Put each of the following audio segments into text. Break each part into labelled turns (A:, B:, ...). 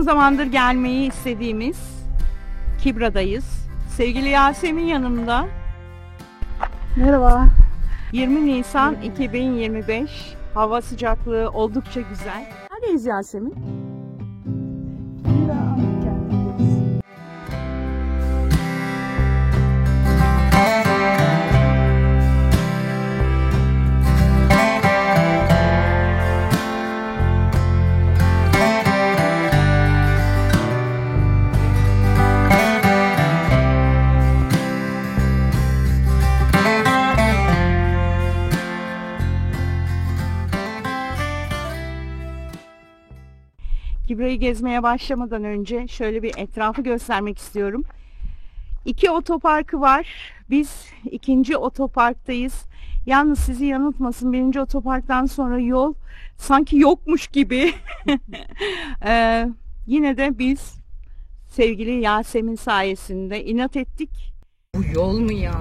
A: Uzun zamandır gelmeyi istediğimiz Kibra'dayız. Sevgili Yasemin yanımda.
B: Merhaba.
A: 20 Nisan 2025. Hava sıcaklığı oldukça güzel. Neredeyiz Yasemin? Kibra'yı gezmeye başlamadan önce şöyle bir etrafı göstermek istiyorum. 2 otoparkı var. Biz 2. otoparktayız. Yalnız sizi yanıltmasın, 1. otoparktan sonra yol sanki yokmuş gibi. Yine de biz sevgili Yasemin sayesinde inat ettik. Bu yol mu ya?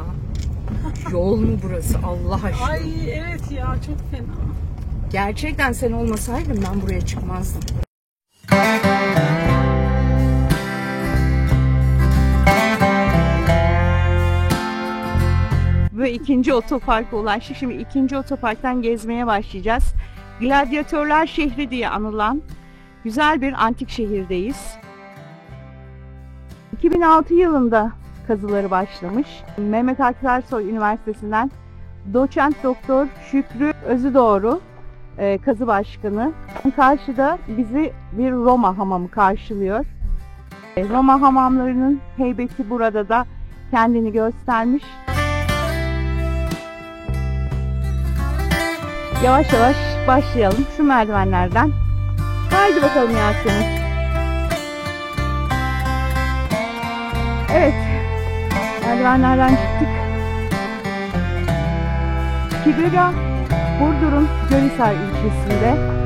A: Yol mu burası Allah aşkına?
B: Ay evet ya, çok fena.
A: Gerçekten sen olmasaydın ben buraya çıkmazdım. Ve 2. otoparka ulaştık. Şimdi 2. otoparktan gezmeye başlayacağız. Gladyatörler şehri diye anılan güzel bir antik şehirdeyiz. 2006 yılında kazıları başlamış. Mehmet Akif Ersoy Üniversitesi'nden doçent doktor Şükrü Özüdoğru kazı başkanı. Karşıda bizi bir Roma hamamı karşılıyor. Roma hamamlarının heybeti burada da kendini göstermiş. Yavaş yavaş başlayalım şu merdivenlerden. Haydi bakalım Yasemin. Evet, merdivenlerden çıktık. Kibra, Burdur'un Gölhisar ilçesinde.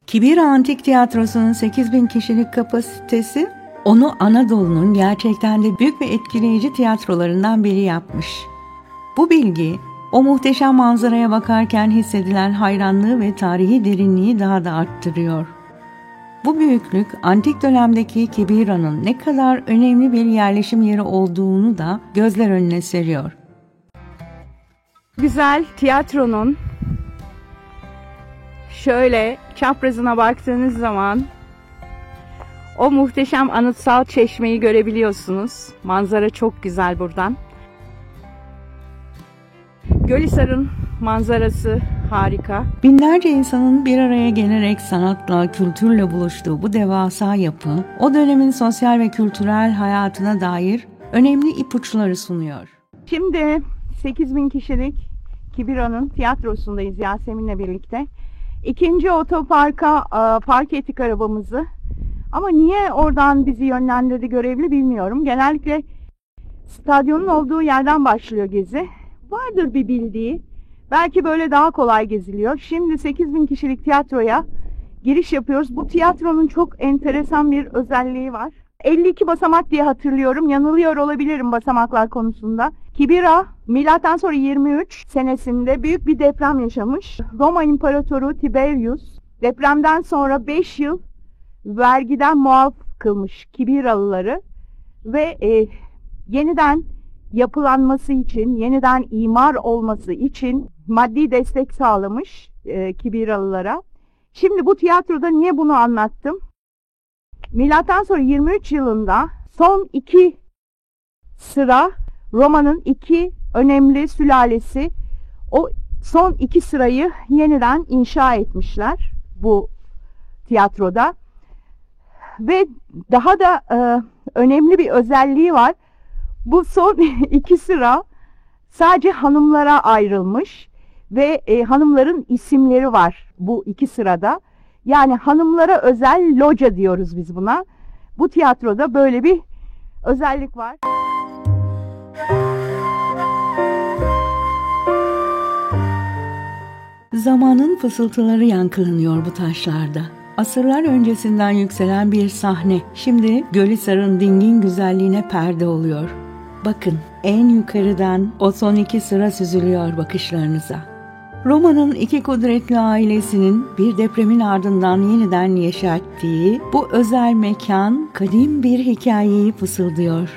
C: Kibira Antik Tiyatrosu'nun 8.000 kişilik kapasitesi onu Anadolu'nun gerçekten de büyük ve etkileyici tiyatrolarından biri yapmış. Bu bilgi o muhteşem manzaraya bakarken hissedilen hayranlığı ve tarihi derinliği daha da arttırıyor. Bu büyüklük antik dönemdeki Kibira'nın ne kadar önemli bir yerleşim yeri olduğunu da gözler önüne seriyor.
A: Güzel tiyatronun şöyle çaprazına baktığınız zaman o muhteşem anıtsal çeşmeyi görebiliyorsunuz. Manzara çok güzel buradan. Gölhisar'ın manzarası harika.
C: Binlerce insanın bir araya gelerek sanatla, kültürle buluştuğu bu devasa yapı, o dönemin sosyal ve kültürel hayatına dair önemli ipuçları sunuyor.
A: Şimdi 8.000 kişilik Kibira'nın tiyatrosundayız Yasemin'le birlikte. 2. otoparka park ettik arabamızı. Ama niye oradan bizi yönlendirdi görevli bilmiyorum. Genellikle stadyumun olduğu yerden başlıyor gezi. Vardır bir bildiği. Belki böyle daha kolay geziliyor. Şimdi 8.000 kişilik tiyatroya giriş yapıyoruz. Bu tiyatronun çok enteresan bir özelliği var. 52 basamak diye hatırlıyorum. Yanılıyor olabilirim basamaklar konusunda. Kibira milattan sonra 23 senesinde büyük bir deprem yaşamış. Roma İmparatoru Tiberius depremden sonra 5 yıl vergiden muaf kılmış Kibiralıları ve yeniden yapılanması için, yeniden imar olması için maddi destek sağlamış Kibiralılara. Şimdi bu tiyatroda niye bunu anlattım? Milattan sonra 23 yılında son 2 sıra Roma'nın 2 önemli sülalesi o son 2 sırayı yeniden inşa etmişler bu tiyatroda. Ve daha da önemli bir özelliği var. Bu son 2 sıra sadece hanımlara ayrılmış ve hanımların isimleri var bu 2 sırada. Yani hanımlara özel loca diyoruz biz buna. Bu tiyatroda böyle bir özellik var.
C: Zamanın fısıltıları yankılanıyor bu taşlarda. Asırlar öncesinden yükselen bir sahne şimdi Gölhisar'ın dingin güzelliğine perde oluyor. Bakın en yukarıdan o son 2 sıra süzülüyor bakışlarınıza. Roma'nın iki kudretli ailesinin bir depremin ardından yeniden yeşerttiği bu özel mekan kadim bir hikayeyi fısıldıyor.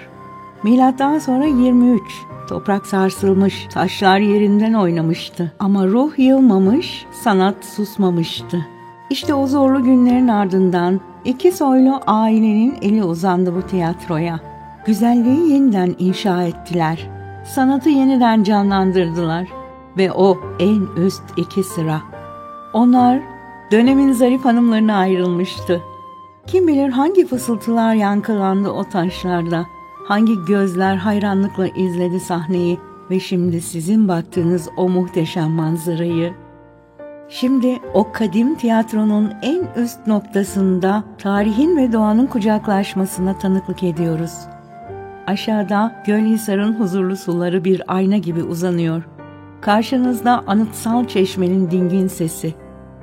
C: Milattan sonra 23, toprak sarsılmış, taşlar yerinden oynamıştı ama ruh yılmamış, sanat susmamıştı. İşte o zorlu günlerin ardından iki soylu ailenin eli uzandı bu tiyatroya. Güzelliği yeniden inşa ettiler. Sanatı yeniden canlandırdılar. Ve o en üst iki sıra. Onlar dönemin zarif hanımlarına ayrılmıştı. Kim bilir hangi fısıltılar yankılandı o taşlarda. Hangi gözler hayranlıkla izledi sahneyi ve şimdi sizin baktığınız o muhteşem manzarayı. Şimdi o kadim tiyatronun en üst noktasında tarihin ve doğanın kucaklaşmasına tanıklık ediyoruz. Aşağıda Gölhisar'ın huzurlu suları bir ayna gibi uzanıyor. Karşınızda anıtsal çeşmenin dingin sesi,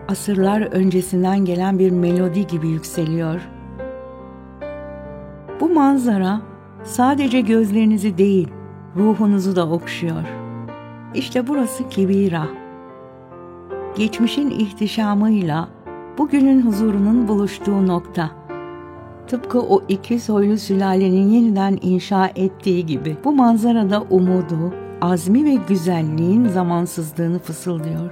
C: asırlar öncesinden gelen bir melodi gibi yükseliyor. Bu manzara sadece gözlerinizi değil, ruhunuzu da okşuyor. İşte burası Kibira. Geçmişin ihtişamıyla bugünün huzurunun buluştuğu nokta. Tıpkı o iki soylu sülalenin yeniden inşa ettiği gibi bu manzarada umudu, azmi ve güzelliğin zamansızlığını fısıldıyor.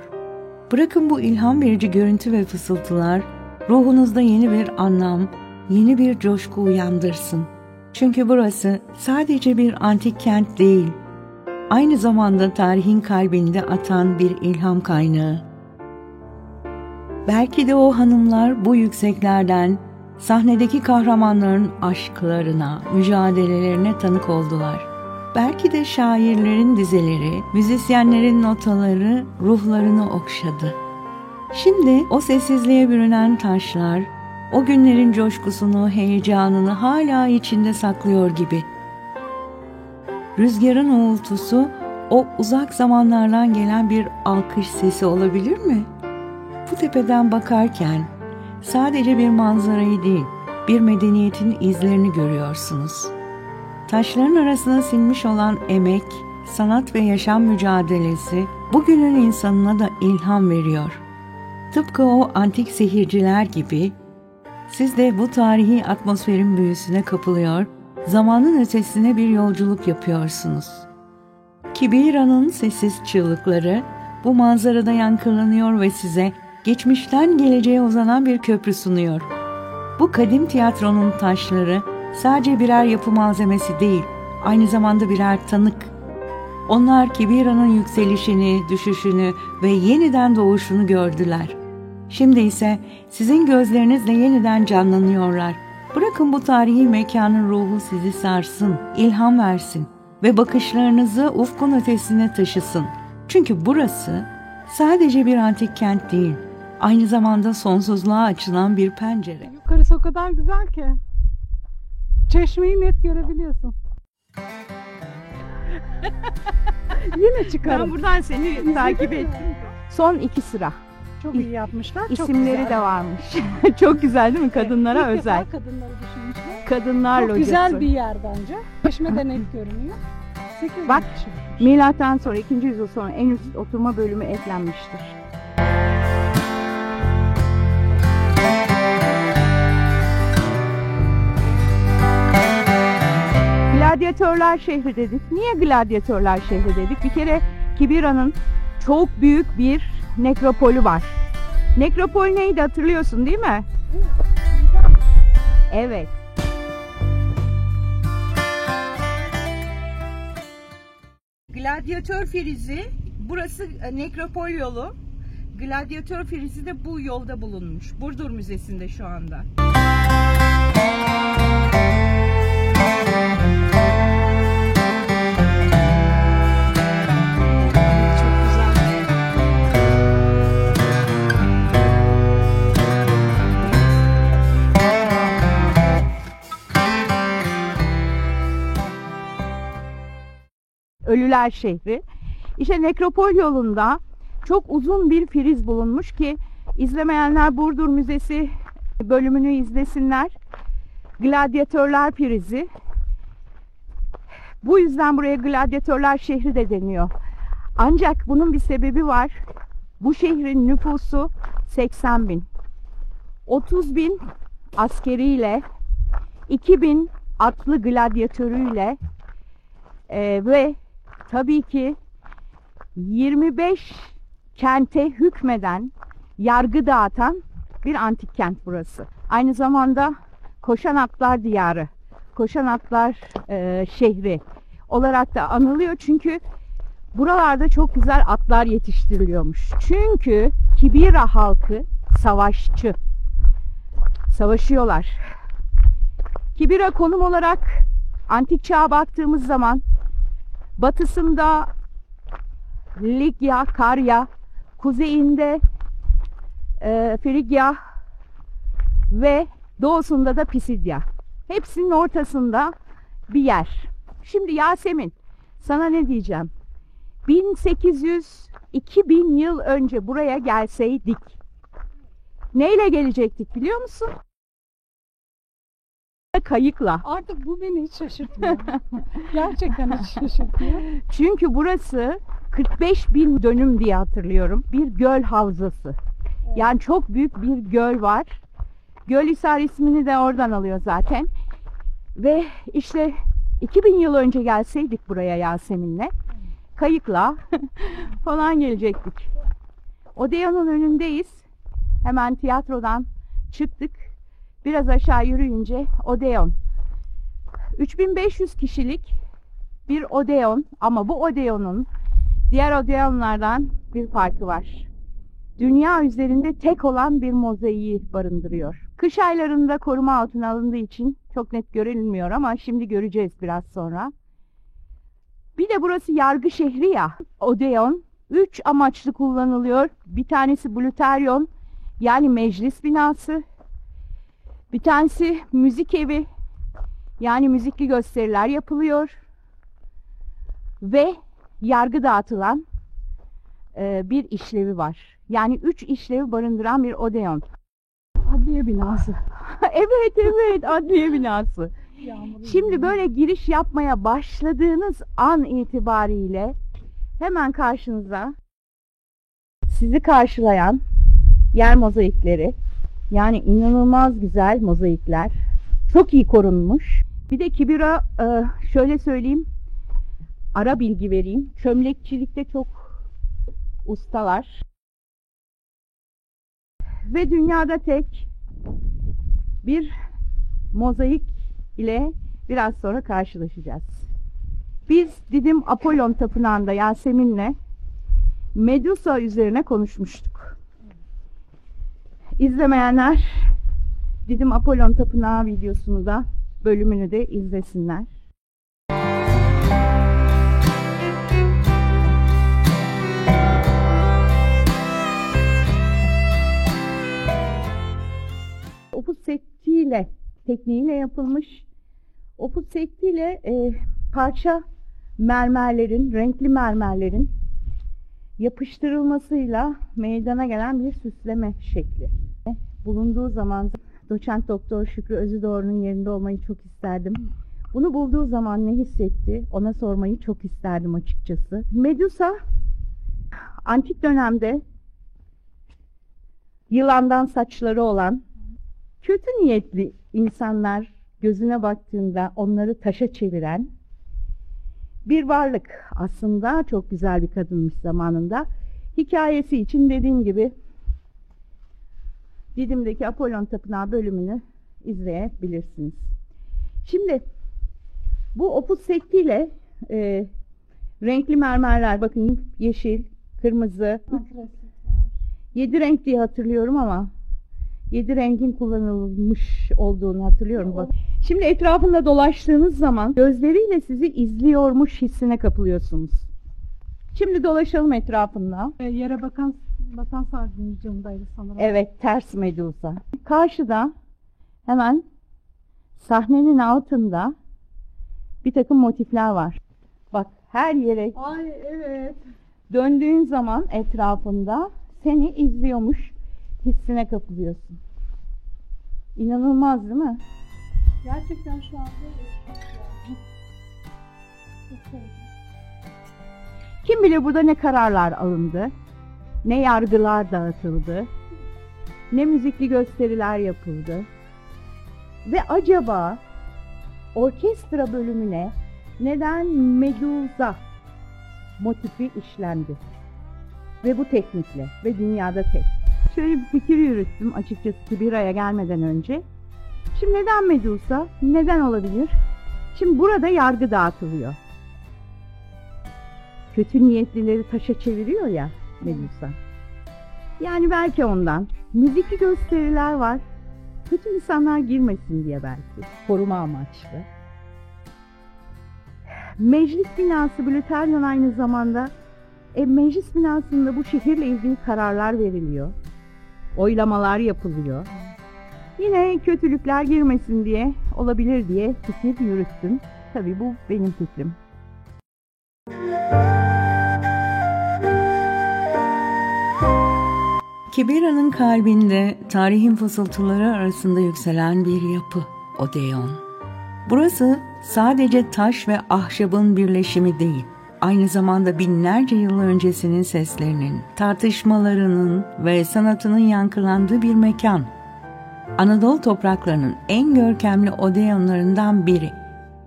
C: Bırakın bu ilham verici görüntü ve fısıltılar ruhunuzda yeni bir anlam, yeni bir coşku uyandırsın. Çünkü burası sadece bir antik kent değil, aynı zamanda tarihin kalbinde atan bir ilham kaynağı. Belki de o hanımlar bu yükseklerden sahnedeki kahramanların aşklarına, mücadelelerine tanık oldular. Belki de şairlerin dizeleri, müzisyenlerin notaları ruhlarını okşadı. Şimdi o sessizliğe bürünen taşlar, o günlerin coşkusunu, heyecanını hala içinde saklıyor gibi. Rüzgarın uğultusu, o uzak zamanlardan gelen bir alkış sesi olabilir mi? Bu tepeden bakarken sadece bir manzarayı değil, bir medeniyetin izlerini görüyorsunuz. Taşların arasına sinmiş olan emek, sanat ve yaşam mücadelesi bugünün insanına da ilham veriyor. Tıpkı o antik sihirciler gibi siz de bu tarihi atmosferin büyüsüne kapılıyor, zamanın ötesine bir yolculuk yapıyorsunuz. Kibira'nın sessiz çığlıkları bu manzarada yankılanıyor ve size geçmişten geleceğe uzanan bir köprü sunuyor. Bu kadim tiyatronun taşları sadece birer yapı malzemesi değil, aynı zamanda birer tanık. Onlar Kibira'nın yükselişini, düşüşünü ve yeniden doğuşunu gördüler. Şimdi ise sizin gözlerinizle yeniden canlanıyorlar. Bırakın bu tarihi mekanın ruhu sizi sarsın, ilham versin ve bakışlarınızı ufkun ötesine taşısın. Çünkü burası sadece bir antik kent değil, aynı zamanda sonsuzluğa açılan bir pencere.
B: Yukarısı o kadar güzel ki. Çeşmeyi net görebiliyorsun. Yine çıkarım.
A: Ben buradan seni takip ettim. Son iki sıra.
B: Çok iyi yapmışlar. Çok
A: İsimleri
B: güzel.
A: de varmış. Çok güzel değil mi? Kadınlara
B: İlk defa
A: özel.
B: kadınları düşünmüşler.
A: Kadınlar
B: Çok
A: locası.
B: güzel bir yer bence. Çeşme de net görünüyor. 8
A: Bak,
B: kişi.
A: Milattan sonra 2. yüzyıl sonra en üst oturma bölümü eklenmiştir. Gladyatörler şehri dedik. Niye gladyatörler şehri dedik? Bir kere Kibira'nın çok büyük bir nekropolü var. Nekropol neydi hatırlıyorsun değil mi? Evet. Gladyatör frizi, burası nekropol yolu. Gladyatör frizi de bu yolda bulunmuş. Burdur Müzesi'nde şu anda. Ölüler şehri. İşte nekropol yolunda çok uzun bir friz bulunmuş ki izlemeyenler Burdur Müzesi bölümünü izlesinler. Gladyatörler frizi. Bu yüzden buraya gladyatörler şehri de deniyor. Ancak bunun bir sebebi var. Bu şehrin nüfusu 80 bin. 30 bin askeriyle, 2 bin atlı gladyatörüyle ve tabii ki 25 kente hükmeden, yargı dağıtan bir antik kent burası. Aynı zamanda koşan atlar diyarı, koşan atlar şehri olarak da anılıyor. Çünkü buralarda çok güzel atlar yetiştiriliyormuş. Çünkü Kibira halkı savaşçı. Savaşıyorlar. Kibira konum olarak antik çağa baktığımız zaman batısında Likya, Karya, kuzeyinde Frigya ve doğusunda da Pisidya. Hepsinin ortasında bir yer. Şimdi Yasemin, sana ne diyeceğim? 1800-2000 yıl önce buraya gelseydik neyle gelecektik biliyor musun? Kayıkla.
B: Artık bu beni hiç şaşırtmıyor. Gerçekten hiç şaşırtmıyor.
A: Çünkü burası 45 bin dönüm diye hatırlıyorum. Bir göl havzası. Yani çok büyük bir göl var. Gölhisar ismini de oradan alıyor zaten. Ve işte 2000 yıl önce gelseydik buraya Yasemin'le kayıkla falan gelecektik. Odeon'un önündeyiz. Hemen tiyatrodan çıktık. Biraz aşağı yürüyünce Odeon. 3500 kişilik bir Odeon ama bu Odeon'un diğer Odeon'lardan bir farkı var. Dünya üzerinde tek olan bir mozaiği barındırıyor. Kış aylarında koruma altına alındığı için çok net görülmüyor ama şimdi göreceğiz biraz sonra. Bir de burası yargı şehri ya. Odeon 3 amaçlı kullanılıyor. Bir tanesi Bluterion yani meclis binası. Bir tanesi müzik evi yani müzikli gösteriler yapılıyor. Ve yargı dağıtılan bir işlevi var. Yani 3 işlevi barındıran bir Odeon.
B: Adliye binası.
A: Evet, adliye binası.
B: Yağmurlu
A: Şimdi böyle giriş yapmaya başladığınız an itibariyle hemen karşınıza sizi karşılayan yer mozaikleri, yani inanılmaz güzel mozaikler, çok iyi korunmuş. Bir de Kibira, şöyle söyleyeyim, ara bilgi vereyim. Çömlekçilikte çok ustalar. Ve dünyada tek bir mozaik ile biraz sonra karşılaşacağız. Biz Didim Apollon Tapınağı'nda Yasemin'le Medusa üzerine konuşmuştuk. İzlemeyenler Didim Apollon Tapınağı videosunu da, bölümünü de izlesinler. Opus sektiyle, tekniğiyle yapılmış. Opus sektiyle parça mermerlerin, renkli mermerlerin yapıştırılmasıyla meydana gelen bir süsleme şekli. Bulunduğu zaman doçent doktor Şükrü Özüdoğru'nun yerinde olmayı çok isterdim. Bunu bulduğu zaman ne hissetti? Ona sormayı çok isterdim açıkçası. Medusa antik dönemde yılandan saçları olan kötü niyetli insanlar gözüne baktığında onları taşa çeviren bir varlık. Aslında çok güzel bir kadınmış zamanında. Hikayesi için dediğim gibi Didim'deki Apollon Tapınağı bölümünü izleyebilirsiniz. Şimdi bu opus sektiyle renkli mermerler, bakın yeşil, kırmızı, 7 renk diye hatırlıyorum ama 7 rengin kullanılmış olduğunu hatırlıyorum. Bak. Şimdi etrafında dolaştığınız zaman gözleriyle sizi izliyormuş hissine kapılıyorsunuz. Şimdi dolaşalım etrafında.
B: Yere bakan sarnıcındaydı sanırım.
A: Evet, ters Medusa. Karşıda hemen sahnenin altında bir takım motifler var. Bak, her yere
B: Ay evet.
A: döndüğün zaman etrafında seni izliyormuş hissine kapılıyorsun. İnanılmaz değil mi?
B: Gerçekten şu anda çok
A: Kim bilir burada ne kararlar alındı. ne yargılar dağıtıldı, ne müzikli gösteriler yapıldı. Ve acaba orkestra bölümüne neden Medusa motifi işlendi? Ve bu teknikle ve dünyada tek. Şöyle bir fikir yürüttüm açıkçası Kibira'ya gelmeden önce. Şimdi neden Medusa? Neden olabilir? Şimdi burada yargı dağıtılıyor. Kötü niyetlileri taşa çeviriyor ya Medusa. Yani belki ondan. Müzikli gösteriler var. Kötü insanlar girmesin diye belki. Koruma amaçlı. Meclis binası Blüteryon aynı zamanda. Meclis binasında bu şehirle ilgili kararlar veriliyor. Oylamalar yapılıyor. Yine kötülükler girmesin diye olabilir diye fikir yürüttüm. Tabii bu benim fikrim.
C: Kibira'nın kalbinde tarihin fısıltıları arasında yükselen bir yapı, Odeon. Burası sadece taş ve ahşabın birleşimi değil, aynı zamanda binlerce yıl öncesinin seslerinin, tartışmalarının ve sanatının yankılandığı bir mekan. Anadolu topraklarının en görkemli Odeonlarından biri.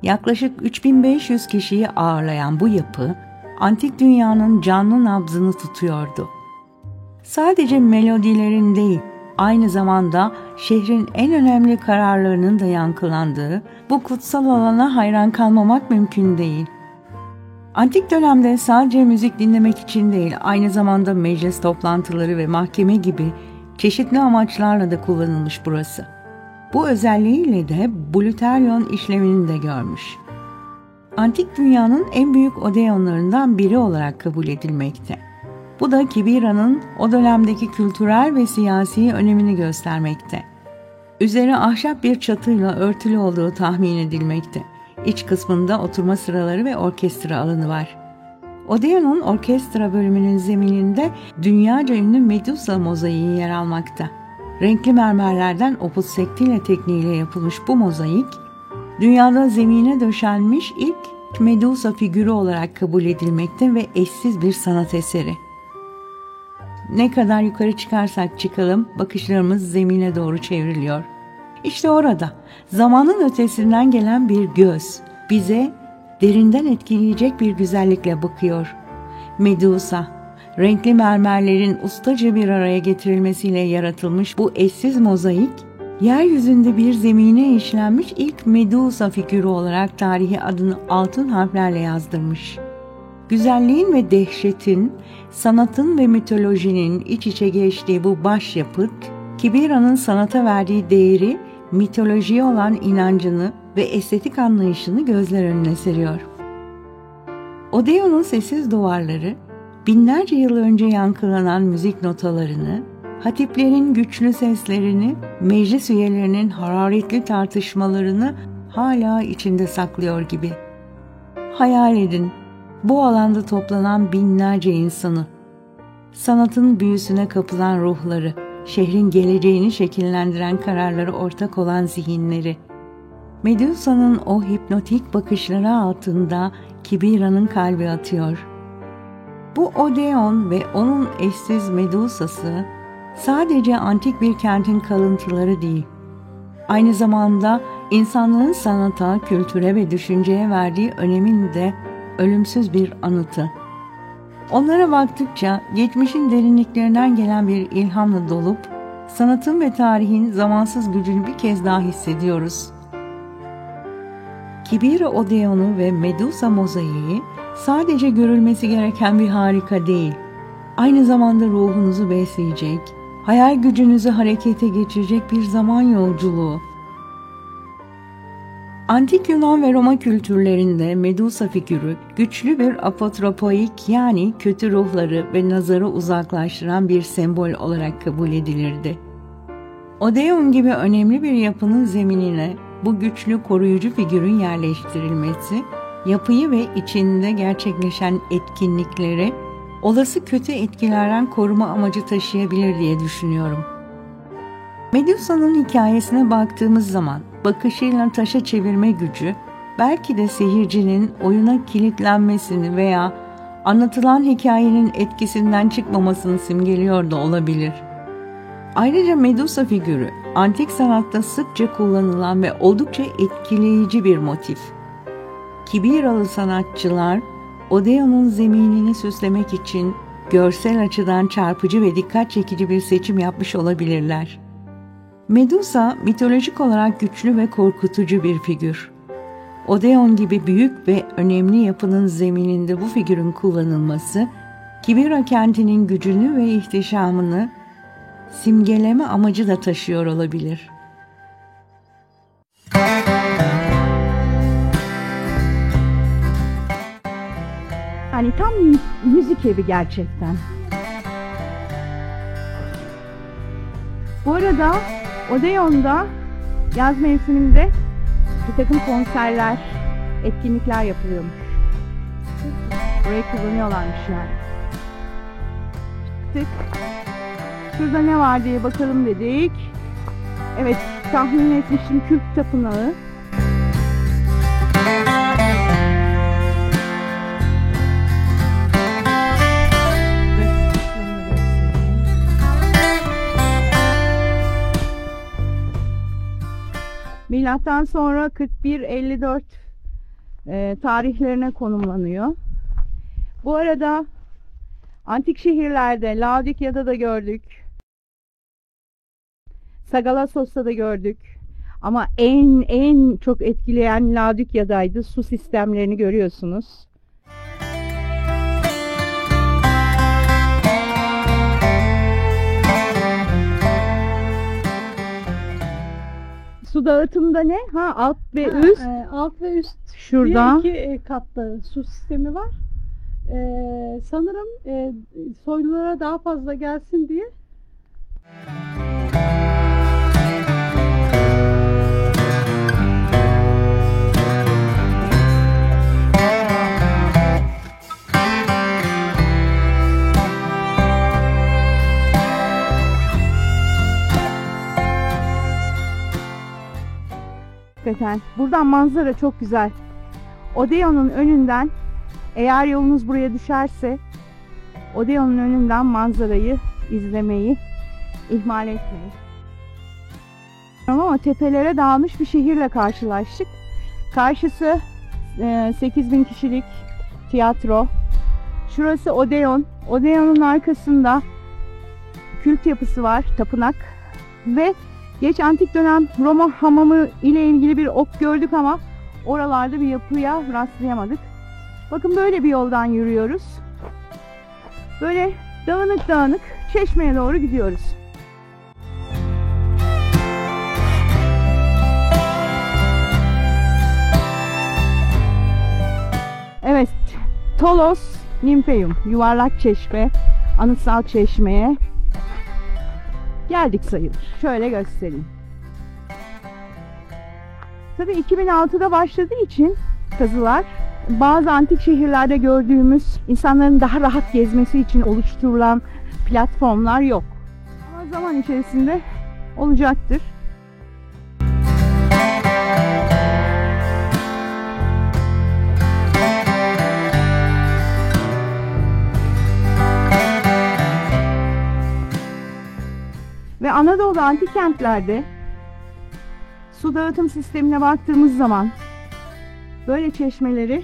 C: Yaklaşık 3500 kişiyi ağırlayan bu yapı, antik dünyanın canlı nabzını tutuyordu. Sadece melodilerin değil, aynı zamanda şehrin en önemli kararlarının da yankılandığı bu kutsal alana hayran kalmamak mümkün değil. Antik dönemde sadece müzik dinlemek için değil, aynı zamanda meclis toplantıları ve mahkeme gibi çeşitli amaçlarla da kullanılmış burası. Bu özelliğiyle de Blüteryon işlevini de görmüş. Antik dünyanın en büyük Odeonlarından biri olarak kabul edilmekte. Bu da Kibira'nın o dönemdeki kültürel ve siyasi önemini göstermekte. Üzeri ahşap bir çatıyla örtülü olduğu tahmin edilmekte. İç kısmında oturma sıraları ve orkestra alanı var. Odeon'un orkestra bölümünün zemininde dünyaca ünlü Medusa mozaiği yer almakta. Renkli mermerlerden opus sektile tekniğiyle yapılmış bu mozaik, dünyada zemine döşenmiş ilk Medusa figürü olarak kabul edilmekte ve eşsiz bir sanat eseri. Ne kadar yukarı çıkarsak çıkalım, bakışlarımız zemine doğru çevriliyor. İşte orada, zamanın ötesinden gelen bir göz, bize derinden etkileyecek bir güzellikle bakıyor. Medusa, renkli mermerlerin ustaca bir araya getirilmesiyle yaratılmış bu eşsiz mozaik, yeryüzünde bir zemine işlenmiş ilk Medusa figürü olarak tarihe adını altın harflerle yazdırmış. Güzelliğin ve dehşetin, sanatın ve mitolojinin iç içe geçtiği bu başyapıt, Kibira'nın sanata verdiği değeri, mitolojiye olan inancını ve estetik anlayışını gözler önüne seriyor. Odeon'un sessiz duvarları, binlerce yıl önce yankılanan müzik notalarını, hatiplerin güçlü seslerini, meclis üyelerinin hararetli tartışmalarını hala içinde saklıyor gibi. Hayal edin, bu alanda toplanan binlerce insanı, sanatın büyüsüne kapılan ruhları, şehrin geleceğini şekillendiren kararları ortak olan zihinleri. Medusa'nın o hipnotik bakışları altında Kibira'nın kalbi atıyor. Bu Odeon ve onun eşsiz Medusa'sı sadece antik bir kentin kalıntıları değil, aynı zamanda insanlığın sanata, kültüre ve düşünceye verdiği önemin de ölümsüz bir anıtı. Onlara baktıkça geçmişin derinliklerinden gelen bir ilhamla dolup sanatın ve tarihin zamansız gücünü bir kez daha hissediyoruz. Kibira Odeon'u ve Medusa mozaiği sadece görülmesi gereken bir harika değil, aynı zamanda ruhunuzu besleyecek, hayal gücünüzü harekete geçirecek bir zaman yolculuğu. Antik Yunan ve Roma kültürlerinde Medusa figürü güçlü bir apotropoik, yani kötü ruhları ve nazarı uzaklaştıran bir sembol olarak kabul edilirdi. Odeon gibi önemli bir yapının zeminine bu güçlü koruyucu figürün yerleştirilmesi, yapıyı ve içinde gerçekleşen etkinlikleri olası kötü etkilerden koruma amacı taşıyabilir diye düşünüyorum. Medusa'nın hikayesine baktığımız zaman bakışıyla taşa çevirme gücü belki de seyircinin oyuna kilitlenmesini veya anlatılan hikayenin etkisinden çıkmamasını simgeliyor da olabilir. Ayrıca Medusa figürü antik sanatta sıkça kullanılan ve oldukça etkileyici bir motif. Kibiralı sanatçılar Odeon'un zeminini süslemek için görsel açıdan çarpıcı ve dikkat çekici bir seçim yapmış olabilirler. Medusa mitolojik olarak güçlü ve korkutucu bir figür. Odeon gibi büyük ve önemli yapının zemininde bu figürün kullanılması, Kibira kentinin gücünü ve ihtişamını simgeleme amacı da taşıyor olabilir.
A: Yani tam müzik evi gerçekten. Bu arada Odeon'da yaz mevsiminde bir takım konserler, etkinlikler yapılıyormuş. Burayı kullanıyorlarmış yani. Tık. Şurada ne var diye bakalım dedik. Evet, tahmin etmiştim, Kürk Tapınağı. Milattan sonra 41-54 tarihlerine konumlanıyor. Bu arada antik şehirlerde Laodikya'da da gördük. Sagalassos'ta da gördük. Ama en çok etkileyen Laodikya'daydı. Su sistemlerini görüyorsunuz. Su dağıtımda ne? Alt ve üst.
B: Alt ve üst.
A: Şurada.
B: İki katlı su sistemi var. Sanırım soylulara daha fazla gelsin diye.
A: Hakikaten. Buradan manzara çok güzel. Odeon'un önünden, eğer yolunuz buraya düşerse, Odeon'un önünden manzarayı izlemeyi ihmal etmeyin. Ama tepelere dağılmış bir şehirle karşılaştık. Karşısı 8000 kişilik tiyatro. Şurası Odeon. Odeon'un arkasında kült yapısı var, tapınak. Ve geç antik dönem Roma hamamı ile ilgili bir ok gördük ama oralarda bir yapıya rastlayamadık. Bakın böyle bir yoldan yürüyoruz. Böyle dağınık dağınık Çeşme'ye doğru gidiyoruz. Evet, Tolos Nympheum, yuvarlak çeşme, anıtsal çeşmeye geldik sayılır. Şöyle göstereyim. Tabii 2006'da başladığı için kazılar, bazı antik şehirlerde gördüğümüz insanların daha rahat gezmesi için oluşturulan platformlar yok. Ama zaman içerisinde olacaktır. Ve Anadolu'da antik kentlerde su dağıtım sistemine baktığımız zaman böyle çeşmeleri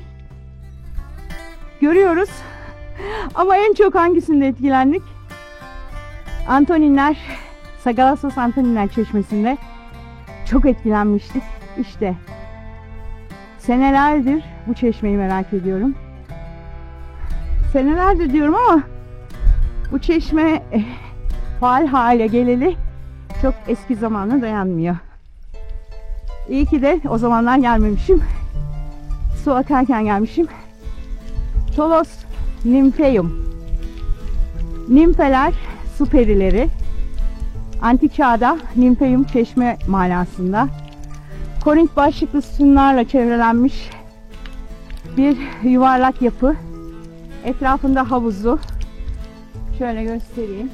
A: görüyoruz. Ama en çok hangisinde etkilendik? Antoninler, Sagalassos Antoninler Çeşmesi'nde çok etkilenmiştik. İşte senelerdir bu çeşmeyi merak ediyorum. Senelerdir diyorum ama bu çeşme faal hale geleli çok eski zamana dayanmıyor. İyi ki de o zamanlar gelmemişim. Su akarken gelmişim. Tolos Nympheum. Nimfeler su perileri. Antik çağda Nympheum çeşme manasında. Korint başlıklı sütunlarla çevrelenmiş bir yuvarlak yapı. Etrafında havuzu. Şöyle göstereyim.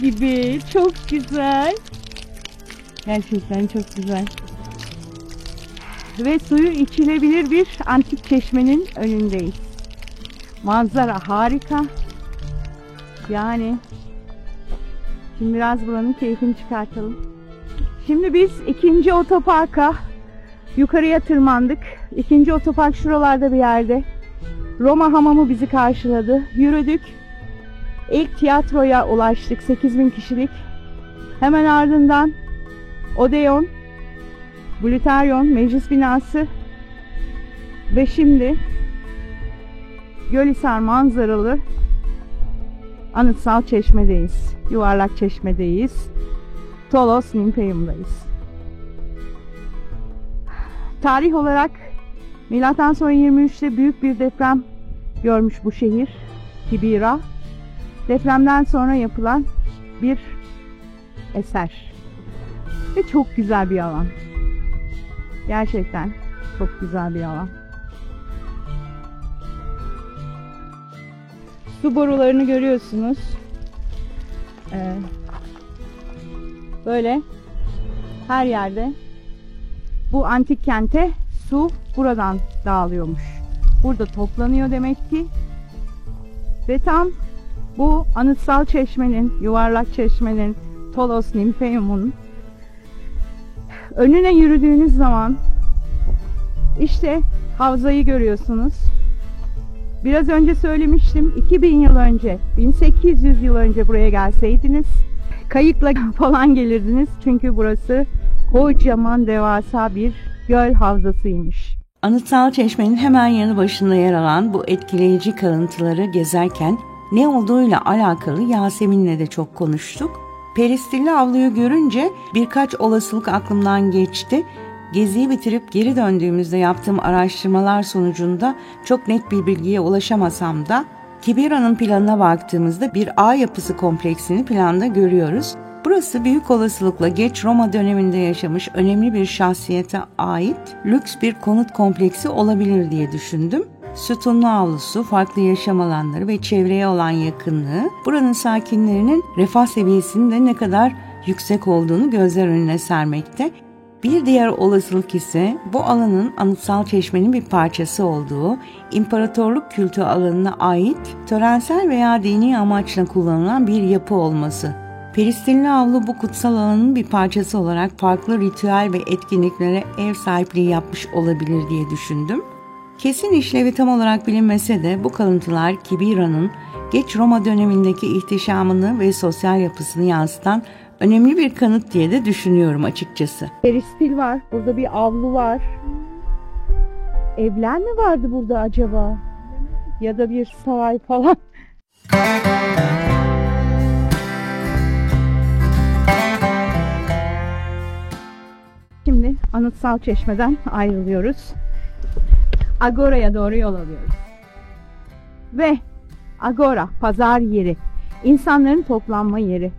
A: gibi. Çok güzel. Gerçekten çok güzel. Ve suyu içilebilir bir antik çeşmenin önündeyiz. Manzara harika. Yani şimdi biraz buranın keyfini çıkartalım. Şimdi biz ikinci otoparka yukarıya tırmandık. İkinci otopark şuralarda bir yerde. Roma hamamı bizi karşıladı. Yürüdük. İlk tiyatroya ulaştık. 8.000 kişilik. Hemen ardından Odeon, Gluterion, meclis binası ve şimdi Gölhisar manzaralı Anıtsal Çeşme'deyiz. Yuvarlak Çeşme'deyiz. Tolos Nymphaeum'dayız. Tarih olarak milattan sonra 23'te büyük bir deprem görmüş bu şehir, Kibira. Depremden sonra yapılan bir eser. Ve çok güzel bir alan. Gerçekten çok güzel bir alan. Su borularını görüyorsunuz. Böyle her yerde bu antik kente su buradan dağılıyormuş. Burada toplanıyor demek ki. Ve tam bu anıtsal çeşmenin, yuvarlak çeşmenin, Tolos Nymphaeum'un önüne yürüdüğünüz zaman işte havzayı görüyorsunuz. Biraz önce söylemiştim, 2000 yıl önce, 1800 yıl önce buraya gelseydiniz kayıkla falan gelirdiniz. Çünkü burası kocaman devasa bir göl havzasıymış.
C: Anıtsal Çeşme'nin hemen yanı başında yer alan bu etkileyici kalıntıları gezerken ne olduğuyla alakalı Yasemin'le de çok konuştuk. Peristilli avluyu görünce birkaç olasılık aklımdan geçti. Geziyi bitirip geri döndüğümüzde yaptığım araştırmalar sonucunda çok net bir bilgiye ulaşamasam da Kibira'nın planına baktığımızda bir ağ yapısı kompleksini planda görüyoruz. Burası büyük olasılıkla geç Roma döneminde yaşamış önemli bir şahsiyete ait lüks bir konut kompleksi olabilir diye düşündüm. Sütunlu avlusu, farklı yaşam alanları ve çevreye olan yakınlığı buranın sakinlerinin refah seviyesinin de ne kadar yüksek olduğunu gözler önüne sermekte. Bir diğer olasılık ise bu alanın Anıtsal Çeşme'nin bir parçası olduğu, imparatorluk kültü alanına ait törensel veya dini amaçla kullanılan bir yapı olması. Peristilli avlu bu kutsal alanın bir parçası olarak farklı ritüel ve etkinliklere ev sahipliği yapmış olabilir diye düşündüm. Kesin işlevi tam olarak bilinmese de bu kalıntılar Kibira'nın geç Roma dönemindeki ihtişamını ve sosyal yapısını yansıtan önemli bir kanıt diye de düşünüyorum açıkçası.
A: Peristil var. Burada bir avlu var. Evler mi vardı burada acaba? Ya da bir saray falan. Şimdi Anıtsal Çeşme'den ayrılıyoruz. Agora'ya doğru yol alıyoruz. Ve Agora, pazar yeri, insanların toplanma yeri.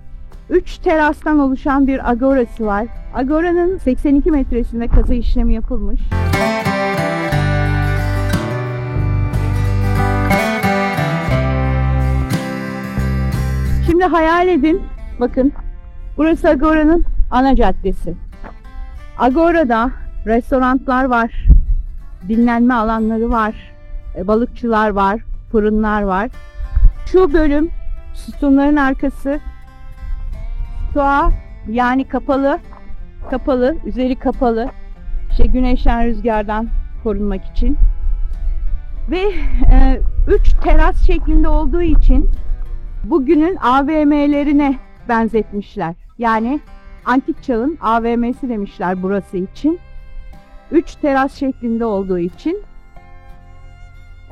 A: 3 terastan oluşan bir agorası var. Agora'nın 82 metresinde kazı işlemi yapılmış. Şimdi hayal edin, bakın, burası Agora'nın ana caddesi. Agora'da restoranlar var, dinlenme alanları var, balıkçılar var, fırınlar var. Şu bölüm sütunların arkası, stoa yani kapalı, üzeri kapalı, işte güneşten, rüzgardan korunmak için. Ve 3 teras şeklinde olduğu için bugünün AVM'lerine benzetmişler. Yani antik çağın AVM'si demişler burası için. 3 teras şeklinde olduğu için.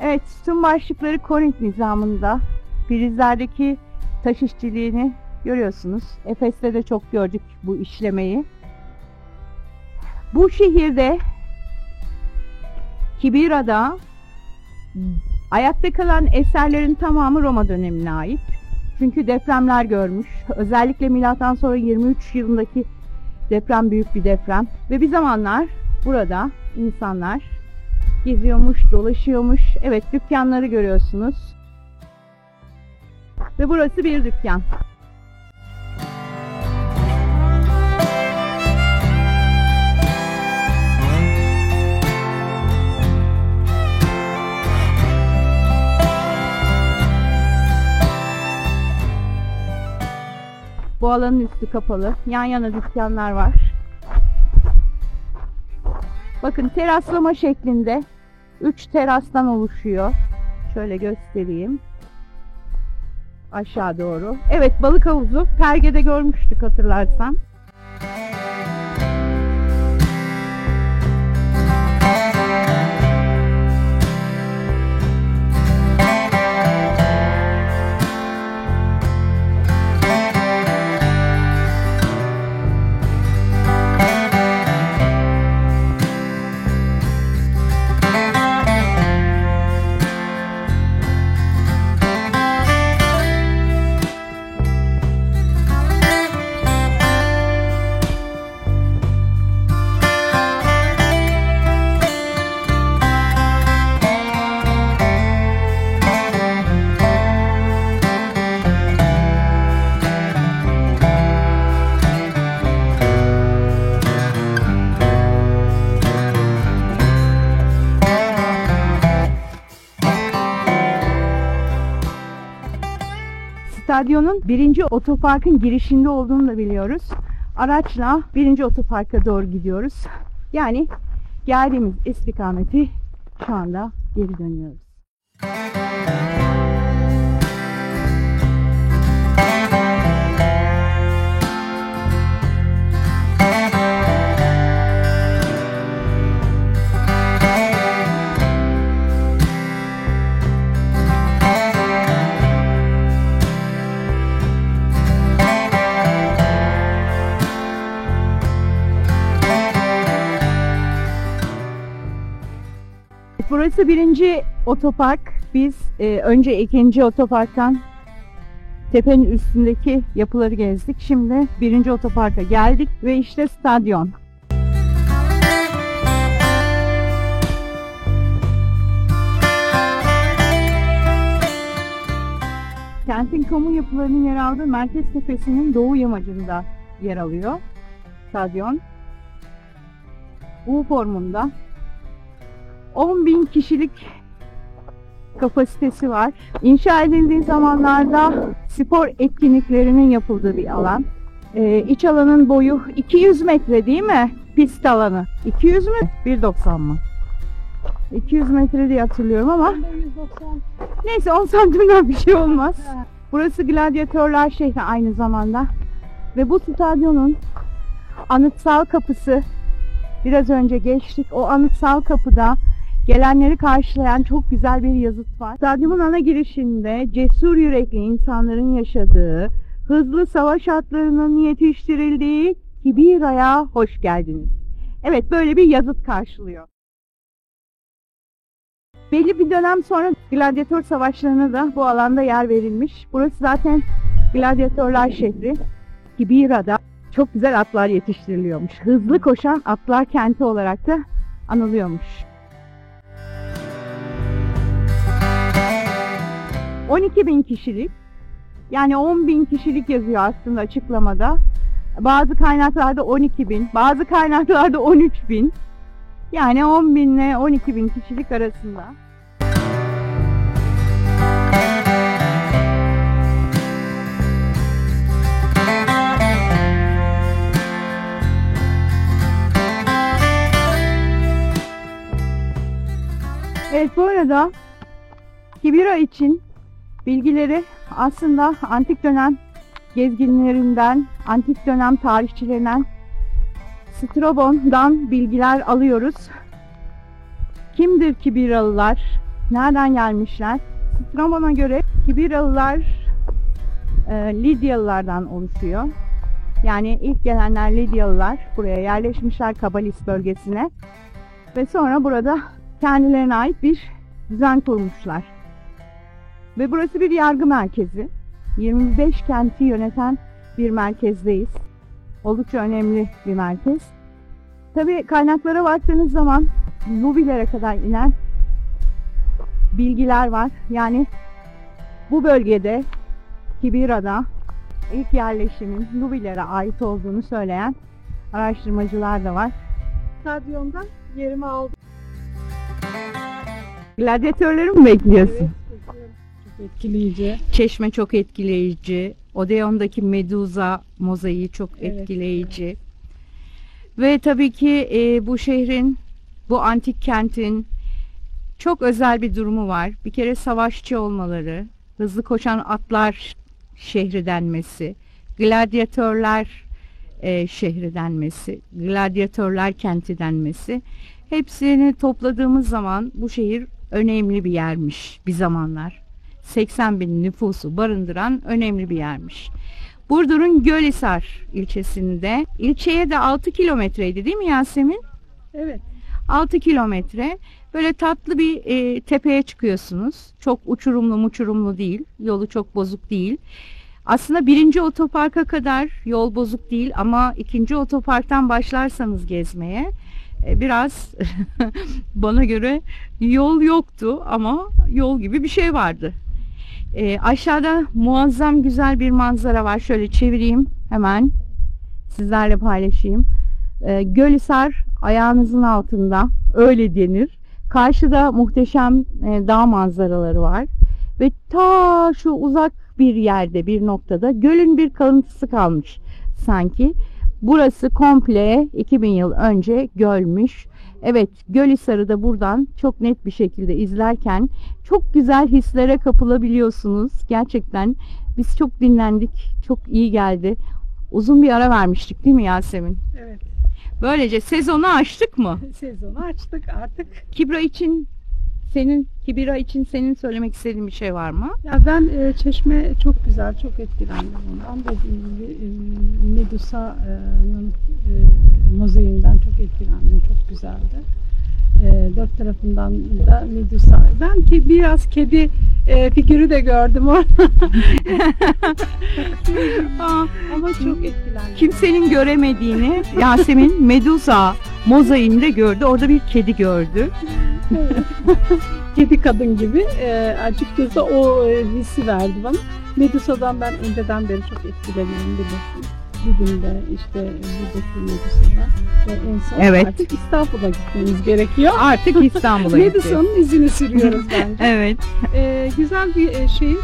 A: Evet, sütun başlıkları Korint nizamında. Prizlerdeki taş işçiliğini görüyorsunuz. Efes'te de çok gördük bu işlemeyi. Bu şehirde, Kibira'da ayakta kalan eserlerin tamamı Roma dönemine ait. Çünkü depremler görmüş. Özellikle milattan sonra 23 yılındaki deprem büyük bir deprem. Ve bir zamanlar burada insanlar geziyormuş, dolaşıyormuş. Evet, dükkanları görüyorsunuz. Ve burası bir dükkan. Bu alanın üstü kapalı. Yan yana dükkanlar var. Bakın teraslama şeklinde 3 terastan oluşuyor. Şöyle göstereyim. Aşağı doğru. Evet, balık havuzu. Perge'de görmüştük hatırlarsan. Stadyonun 1. otoparkın girişinde olduğunu da biliyoruz. Araçla 1. otoparka doğru gidiyoruz. Yani geldiğimiz istikameti şu anda geri dönüyoruz. Burası 1. otopark. Biz önce 2. otoparktan tepenin üstündeki yapıları gezdik. Şimdi 1. otoparka geldik ve işte stadyon. Kentin kamu yapılarının yer aldığı Merkez Tepesi'nin doğu yamacında yer alıyor stadyon. U formunda. 10.000 kişilik kapasitesi var. İnşa edildiği zamanlarda spor etkinliklerinin yapıldığı bir alan. İç alanın boyu 200 metre değil mi? Pist alanı. 200 mü? 1.90 mı? 200 metre diye hatırlıyorum ama.
B: 190.
A: Neyse 10 santimden bir şey olmaz. Burası gladyatörler şehri aynı zamanda. Ve bu stadyonun anıtsal kapısı, biraz önce geçtik. O anıtsal kapıda gelenleri karşılayan çok güzel bir yazıt var. Stadyumun ana girişinde cesur yürekli insanların yaşadığı, hızlı savaş atlarının yetiştirildiği Kibira'ya hoş geldiniz. Evet, böyle bir yazıt karşılıyor. Belli bir dönem sonra gladyatör savaşlarına da bu alanda yer verilmiş. Burası zaten gladyatörler şehri. Kibira'da çok güzel atlar yetiştiriliyormuş. Hızlı koşan atlar kenti olarak da anılıyormuş. 12.000 kişilik, yani 10.000 kişilik yazıyor aslında açıklamada. Bazı kaynaklarda 12.000, bazı kaynaklarda 13.000. Yani 10.000 ile 12.000 kişilik arasında. Evet, bu arada Kibira için bilgileri aslında antik dönem gezginlerinden, antik dönem tarihçilerinden, Strabon'dan bilgiler alıyoruz. Kimdir Kibiralılar? Nereden gelmişler? Strabon'a göre Kibiralılar Lidyalılardan oluşuyor. Yani ilk gelenler Lidyalılar buraya yerleşmişler, Kabalis bölgesine. Ve sonra burada kendilerine ait bir düzen kurmuşlar. Ve burası bir yargı merkezi. 25 kenti yöneten bir merkezdeyiz. Oldukça önemli bir merkez. Tabii kaynaklara baktığınız zaman Nubilere kadar inen bilgiler var. Yani bu bölgede, Kibira'da ilk yerleşimin Nubilere ait olduğunu söyleyen araştırmacılar da var.
B: Stadyonda yerimi aldım.
A: Gladyatörleri mi bekliyorsun?
B: Evet, bekliyorum. Çok etkileyici.
A: Çeşme çok etkileyici. Odeon'daki Medusa mozaiği çok
B: Evet,
A: etkileyici. Ve tabii ki bu şehrin, bu antik kentin çok özel bir durumu var. Bir kere savaşçı olmaları, hızlı koşan atlar şehri denmesi, gladyatörler şehri denmesi, gladyatörler kenti denmesi. Hepsini topladığımız zaman bu şehir önemli bir yermiş bir zamanlar. 80 bin nüfusu barındıran önemli bir yermiş. Burdur'un Gölhisar ilçesinde, ilçeye de 6 kilometreydi değil mi Yasemin?
B: Evet.
A: 6 kilometre. Böyle tatlı bir tepeye çıkıyorsunuz. Çok uçurumlu değil. Yolu çok bozuk değil. Aslında birinci otoparka kadar yol bozuk değil ama ikinci otoparktan başlarsanız gezmeye biraz bana göre yol yoktu ama yol gibi bir şey vardı. Aşağıda muazzam güzel bir manzara var. Şöyle çevireyim hemen sizlerle paylaşayım. Gölhisar ayağınızın altında, öyle denir. Karşıda muhteşem dağ manzaraları var ve ta şu uzak bir yerde, bir noktada gölün bir kalıntısı kalmış sanki. Burası komple 2000 yıl önce gölmüş. Evet, Gölhisar'ı da buradan çok net bir şekilde izlerken çok güzel hislere kapılabiliyorsunuz. Gerçekten biz çok dinlendik, çok iyi geldi. Uzun bir ara vermiştik değil mi Yasemin?
B: Evet.
A: Böylece sezonu açtık mı?
B: Sezonu açtık artık.
A: Kibira için senin söylemek istediğin bir şey var mı?
B: Ya ben Çeşme çok güzel, çok etkilendim ondan. Dediğim gibi Medusa'nın mozaiğinden çok etkilendim, çok güzeldi. Dört tarafından da Medusa. Ben ki biraz kedi figürü de gördüm orada. Ama çok etkilendim.
A: Kimsenin göremediğini Yasemin Medusa mozaiğinde gördü. Orada bir kedi gördü.
B: Evet. Kedi kadın gibi açıkçası o hissi verdi bana. Medusa'dan ben önceden beri çok etkileniyorum bilirsin. Bugün de işte buradaki Medusa'da ve en son
A: Evet.
B: artık İstanbul'a gitmemiz gerekiyor.
A: Artık İstanbul'a gitti.
B: Medusa'nın izini sürüyoruz bence.
A: Evet.
B: Güzel bir şey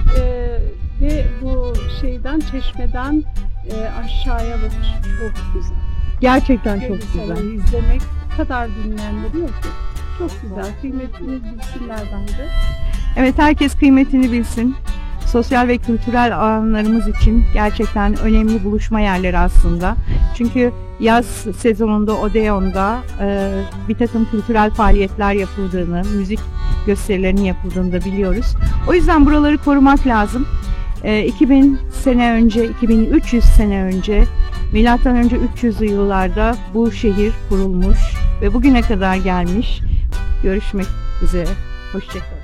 B: ve bu şeyden Çeşme'den aşağıya bakış çok güzel.
A: Gerçekten çok
B: Gölhisar'ı
A: güzel.
B: izlemek o kadar dinlendiriyor ki. Çok güzel. Kıymetini bilsinler bence.
A: Evet, herkes kıymetini bilsin. Sosyal ve kültürel alanlarımız için gerçekten önemli buluşma yerleri aslında. Çünkü yaz sezonunda Odeon'da bir takım kültürel faaliyetler yapıldığını, müzik gösterilerinin yapıldığını da biliyoruz. O yüzden buraları korumak lazım. 2000 sene önce, 2300 sene önce, milattan önce 300'lü yıllarda bu şehir kurulmuş ve bugüne kadar gelmiş. Görüşmek üzere. Hoşçakalın.